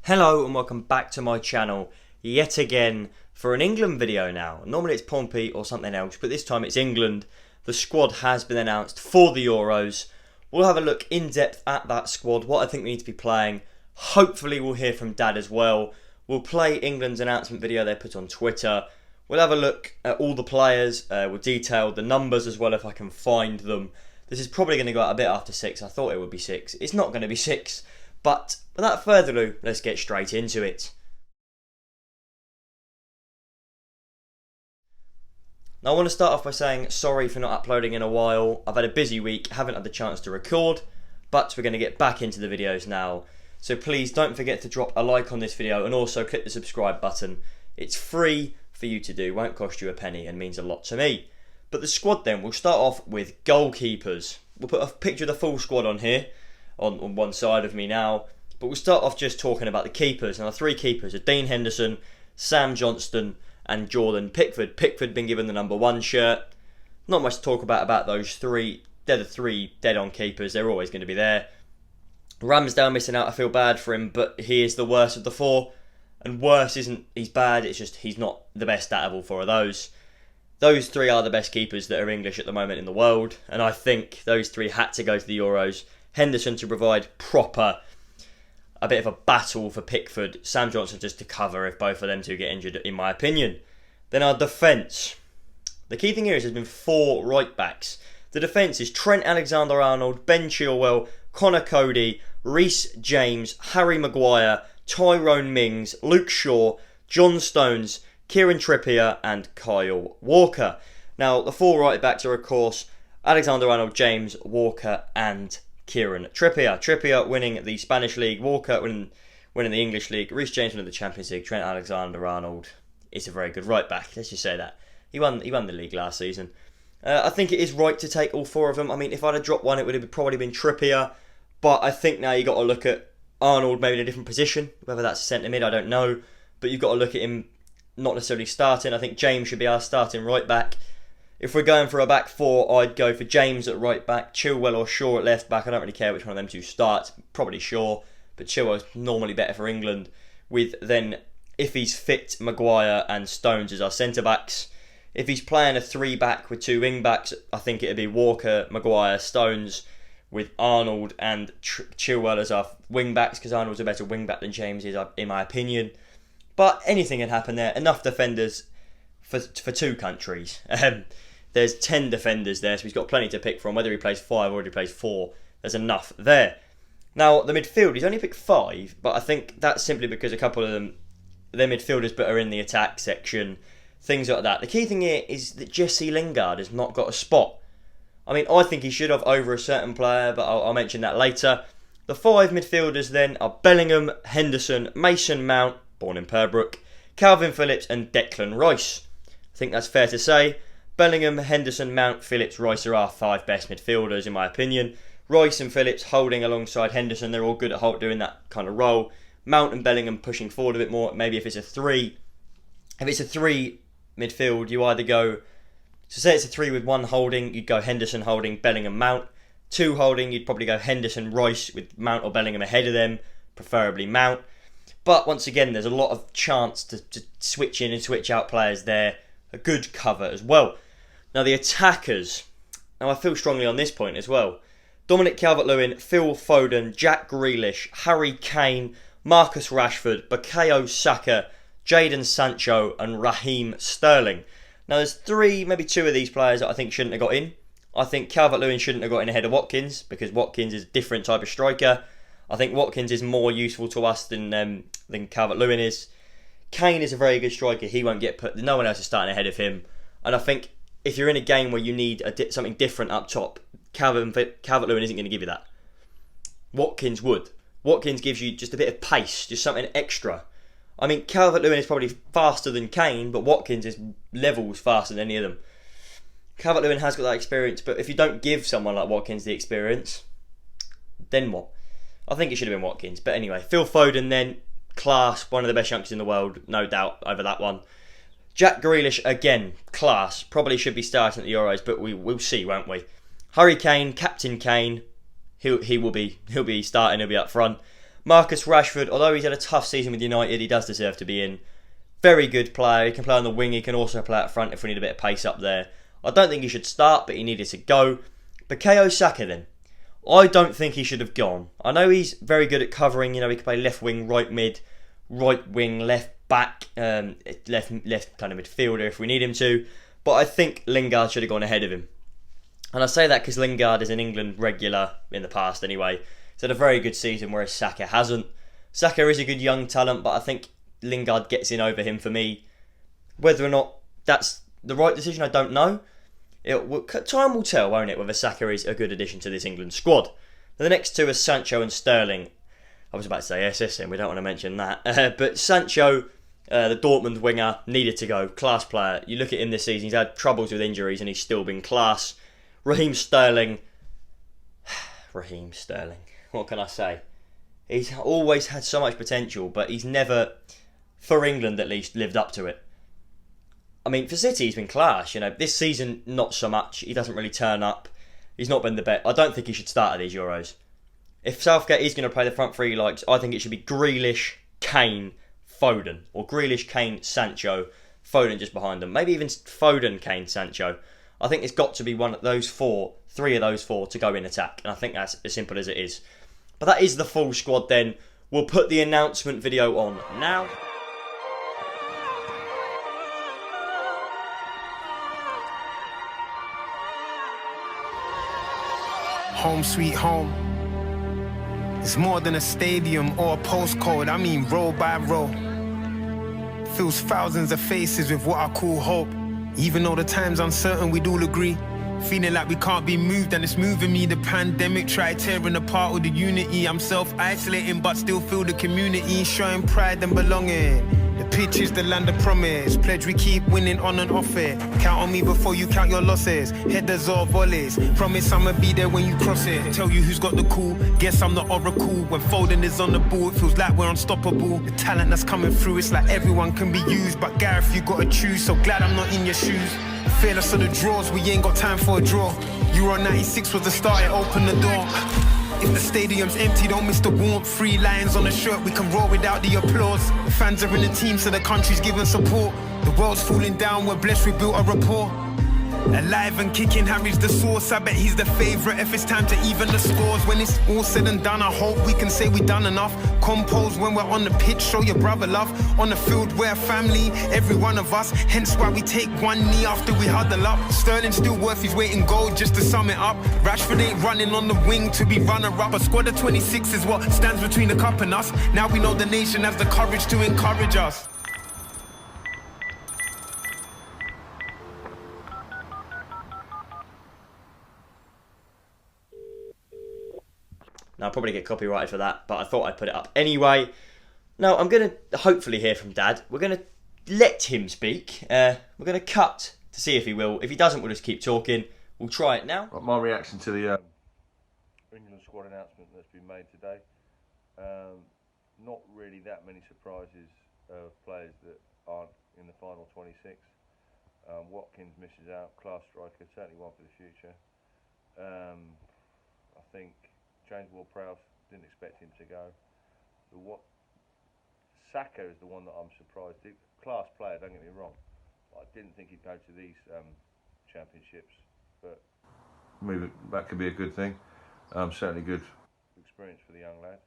Hello and welcome back to my channel yet again for an England video now. Normally it's Pompey or something else, but this time it's England. The squad has been announced for the Euros. We'll have a look in depth at that squad, what I think we need to be playing. Hopefully we'll hear from Dad as well. We'll play England's announcement video they put on Twitter. We'll have a look at all the players. We'll detail the numbers as well if I can find them. This is probably going to go out a bit after 6. I thought it would be 6. It's not going to be 6. But without further ado, let's get straight into it. Now I want to start off by saying sorry for not uploading in a while. I've had a busy week, haven't had the chance to record, but we're going to get back into the videos now. So please don't forget to drop a like on this video and also click the subscribe button. It's free for you to do, won't cost you a penny and means a lot to me. But the squad then, we'll start off with goalkeepers. We'll put a picture of the full squad on here. On one side of me now, but we'll start off just talking about the keepers. Now the three keepers are D.Henderson, Sam Johnstone and Jordan Pickford. Pickford been given the number 1 shirt. Not much to talk about those three. They're the three dead-on keepers. They're always going to be there. Ramsdale missing out, I feel bad for him, but he is the worst of the 4. And worse isn't he's bad, it's just he's not the best out of all 4 of those. Those 3 are the best keepers that are English at the moment in the world, and I think those 3 had to go to the Euros. Henderson to provide a bit of a battle for Pickford. Sam Johnstone just to cover if both of them two get injured, in my opinion. Then our defence. The key thing here is there's been 4 right backs. The defence is Trent Alexander-Arnold, Ben Chilwell, Coady, Reece James, Harry Maguire, Tyrone Mings, Luke Shaw, Johnstone, Kieran Trippier and Kyle Walker. Now the 4 right backs are of course Alexander-Arnold, James, Walker and Kieran Trippier. Trippier winning the Spanish League, Walker winning the English League, Reece James winning the Champions League, Trent Alexander-Arnold is a very good right back. Let's just say that. He won the league last season. I think it is right to take all 4 of them. I mean, if I'd have dropped one, it would have probably been Trippier. But I think now you've got to look at Arnold maybe in a different position. Whether that's centre mid, I don't know. But you've got to look at him not necessarily starting. I think James should be our starting right back. If we're going for a back 4, I'd go for James at right back, Chilwell or Shaw at left back. I don't really care which one of them two starts. Probably Shaw, but Chilwell's normally better for England. With then, if he's fit, Maguire and Stones as our centre backs. If he's playing a 3-back with 2 wing backs, I think it'd be Walker, Maguire, Stones, with Arnold and Chilwell as our wing backs, because Arnold's a better wing back than James is, in my opinion. But anything can happen there. Enough defenders for 2 countries. There's 10 defenders there, so he's got plenty to pick from. Whether he plays 5 or he plays 4, there's enough there. Now, the midfield, he's only picked 5, but I think that's simply because a couple of them, they're midfielders but are in the attack section, things like that. The key thing here is that Jesse Lingard has not got a spot. I mean, I think he should have over a certain player, but I'll mention that later. The 5 midfielders then are Bellingham, Henderson, Mason Mount, born in Pembroke, Calvin Phillips and Declan Rice. I think that's fair to say. Bellingham, Henderson, Mount, Phillips, Rice are our 5 best midfielders in my opinion. Rice and Phillips holding alongside Henderson, they're all good at doing that kind of role. Mount and Bellingham pushing forward a bit more. Maybe if it's a 3 midfield, you either go, so say it's a 3 with 1 holding, you'd go Henderson holding, Bellingham, Mount. 2 holding, you'd probably go Henderson, Rice with Mount or Bellingham ahead of them, preferably Mount. But once again, there's a lot of chance to switch in and switch out players there. A good cover as well. Now the attackers. Now I feel strongly on this point as well. Dominic Calvert-Lewin, Phil Foden, Jack Grealish, Harry Kane, Marcus Rashford, Bukayo Saka, Jadon Sancho and Raheem Sterling. Now there's 3, maybe 2 of these players that I think shouldn't have got in. I think Calvert-Lewin shouldn't have got in ahead of Watkins because Watkins is a different type of striker. I think Watkins is more useful to us than Calvert-Lewin is. Kane is a very good striker. He won't get put. No one else is starting ahead of him. And I think if you're in a game where you need something different up top, Calvert-Lewin isn't going to give you that. Watkins would. Watkins gives you just a bit of pace, just something extra. I mean, Calvert-Lewin is probably faster than Kane, but Watkins is levels faster than any of them. Calvert-Lewin has got that experience, but if you don't give someone like Watkins the experience, then what? I think it should have been Watkins. But anyway, Phil Foden then, class, one of the best youngsters in the world, no doubt over that one. Jack Grealish, again, class, probably should be starting at the Euros, but we'll see, won't we? Harry Kane, Captain Kane, he'll be starting, he'll be up front. Marcus Rashford, although he's had a tough season with United, he does deserve to be in. Very good player. He can play on the wing. He can also play up front if we need a bit of pace up there. I don't think he should start, but he needed to go. Bukayo Saka then. I don't think he should have gone. I know he's very good at covering. He can play left wing, right mid, right wing, left back, left kind of midfielder if we need him to. But I think Lingard should have gone ahead of him. And I say that because Lingard is an England regular in the past anyway. He's had a very good season, whereas Saka hasn't. Saka is a good young talent, but I think Lingard gets in over him for me. Whether or not that's the right decision, I don't know. Time will tell, won't it, whether Saka is a good addition to this England squad. The next two are Sancho and Sterling. I was about to say SSN, we don't want to mention that. But Sancho, the Dortmund winger, needed to go. Class player. You look at him this season, he's had troubles with injuries and he's still been class. Raheem Sterling, what can I say? He's always had so much potential, but he's never, for England at least, lived up to it. I mean, for City, he's been class. This season, not so much. He doesn't really turn up. He's not been the best. I don't think he should start at these Euros. If Southgate is going to play the front three he likes, I think it should be Grealish, Kane, Foden. Or Grealish, Kane, Sancho, Foden just behind them. Maybe even Foden, Kane, Sancho. I think it's got to be one of those four, three of those four to go in attack. And I think that's as simple as it is. But that is the full squad then. We'll put the announcement video on now. Home sweet home. It's more than a stadium or a postcode. I mean row by row. Fills thousands of faces with what I call hope. Even though the time's uncertain, we'd all agree. Feeling like we can't be moved and it's moving me. The pandemic tried tearing apart all the unity. I'm self-isolating but still feel the community. Showing pride and belonging. The pitch is the land of promise. Pledge we keep winning on and off it. Count on me before you count your losses. Headers or volleys. Promise I'ma be there when you cross it. Tell you who's got the cool. Guess I'm the oracle. When Foden is on the ball, it feels like we're unstoppable. The talent that's coming through, it's like everyone can be used. But Gareth, you gotta choose. So glad I'm not in your shoes. Fearless of the draws, we ain't got time for a draw. Euro 96 was the start, it opened the door. If the stadium's empty, don't miss the warmth. 3 lions on the shirt, we can roar without the applause. The fans are in the team, so the country's giving support. The world's falling down, we're blessed, we built a rapport. Alive and kicking, Harry's the source. I bet he's the favourite if it's time to even the scores. When it's all said and done, I hope we can say we done enough. Compose when we're on the pitch, show your brother love. On the field, we're a family, every one of us. Hence why we take one knee after we huddle up. Sterling still worth his weight in gold, just to sum it up. Rashford ain't running on the wing to be runner-up. A squad of 26 is what stands between the cup and us. Now we know the nation has the courage to encourage us. Now, I'll probably get copyrighted for that, but I thought I'd put it up anyway. Now, I'm going to hopefully hear from Dad. We're going to let him speak. We're going to cut to see if he will. If he doesn't, we'll just keep talking. We'll try it now. My reaction to the England squad announcement that's been made today. Not really that many surprises of players that aren't in the final 26. Watkins misses out. Class striker, certainly one for the future. I think James Ward-Prowse, didn't expect him to go. Saka is the one that I'm surprised. Class player, don't get me wrong. I didn't think he'd go to these championships, but that could be a good thing. Certainly good experience for the young lad.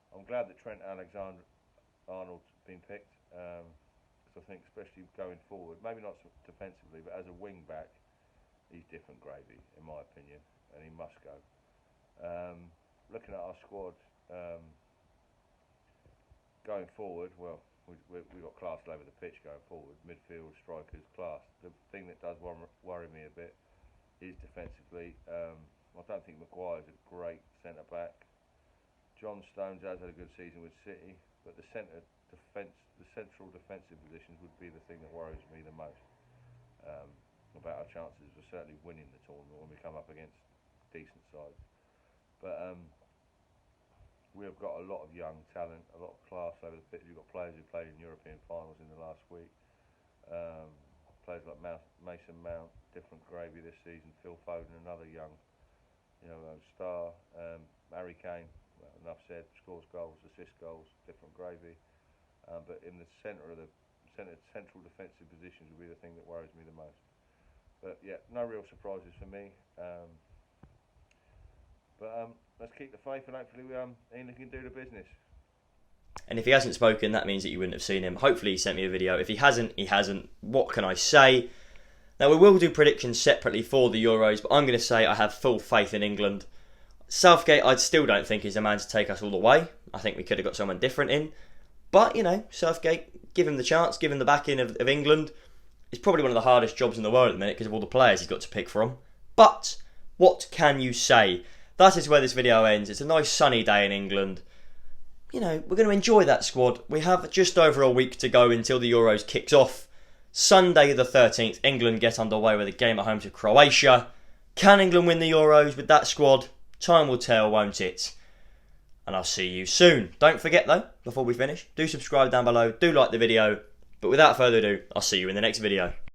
I'm glad that Trent Alexander-Arnold's been picked, because I think especially going forward, maybe not defensively, but as a wing back, he's different gravy in my opinion, and he must go. Looking at our squad going forward, well, we've got class all over the pitch going forward. Midfield, strikers, class. The thing that does worry me a bit is defensively. I don't think Maguire's a great centre back. Johnstone has had a good season with City, but the central defensive positions would be the thing that worries me the most about our chances of certainly winning the tournament when we come up against decent sides. But we've got a lot of young talent, a lot of class over the pitch. We've got players who played in European finals in the last week. Players like Mason Mount, different gravy this season. Phil Foden, another young, star. Harry Kane, well, enough said, scores goals, assists goals, different gravy. But in the central defensive positions will be the thing that worries me the most. But yeah, no real surprises for me. Let's keep the faith, and hopefully Ian can do the business. And if he hasn't spoken, that means that you wouldn't have seen him. Hopefully he sent me a video. If he hasn't, he hasn't. What can I say? Now, we will do predictions separately for the Euros, but I'm going to say I have full faith in England. Southgate, I still don't think is the man to take us all the way. I think we could have got someone different in. But, you know, Southgate, give him the chance, give him the backing of England. It's probably one of the hardest jobs in the world at the minute because of all the players he's got to pick from. But, what can you say? That is where this video ends. It's a nice sunny day in England. You know, we're going to enjoy that squad. We have just over a week to go until the Euros kicks off. Sunday the 13th, England get underway with a game at home to Croatia. Can England win the Euros with that squad? Time will tell, won't it? And I'll see you soon. Don't forget though, before we finish, do subscribe down below, do like the video. But without further ado, I'll see you in the next video.